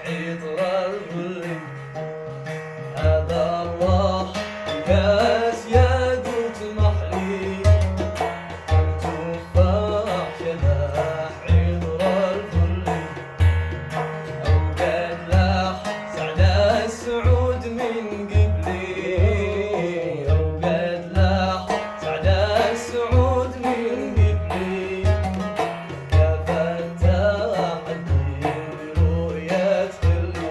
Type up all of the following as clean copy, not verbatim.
حيطر الظل هذا الله كاس ياقوت محلي التفاح شبح حيطر الظل أوقات لاح سعد السعود من قبلي أوقات لاح سعد السعود من قبلي يا فتاح الدين برؤية خلي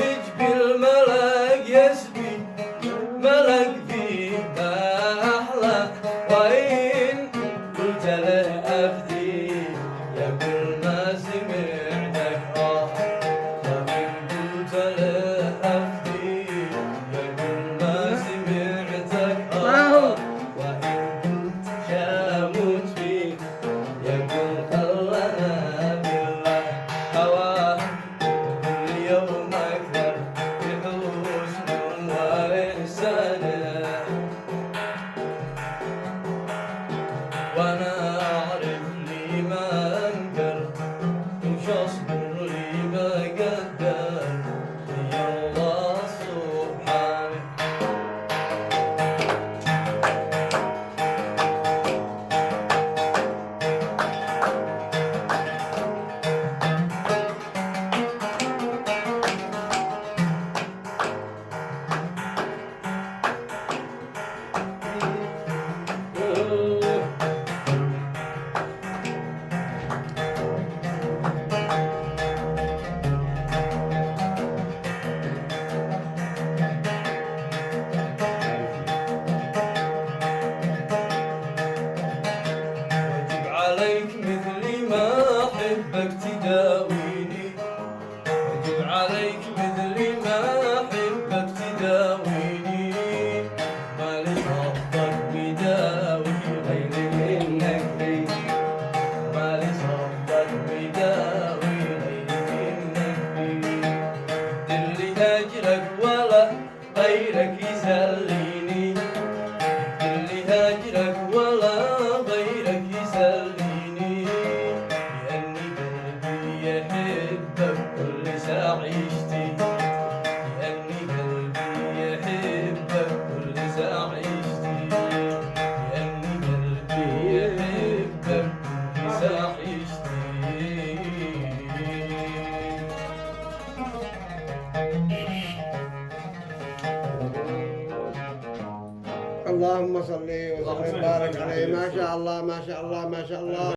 يجبي الملك يسبي ملك ذي أحلى وإن قلت له أفدي يقول ما سمعتك وإن قلت له أفدي يقول ما سمعتك وإن قلت شامت فيك يقول خلنا بالله هواه كل يوم أكثر بحسن وإحسانه وأنا أعرف لي ما أنكر وش أصبر لي ما قدر يا الله سبحانه واجب عليك مثل ما أحبك تداويني واجب عليك مثل ما أحبك تداويني مالي صبك بداوي غير منك لي مالي صبك بداوي غير منك لي دلي هاجرك ولا غيرك يسليني اللي هاجرك ولا غيرك يسليني لأني قلبي يحبك كل ساعة عيشتي لأني قلبي يحبك كل ساعة عيشتي لأني قلبي يحبك كل ساعة عيشتي اللهم صل وسلم وبارك عليه. ما شاء الله ما شاء الله ما شاء الله.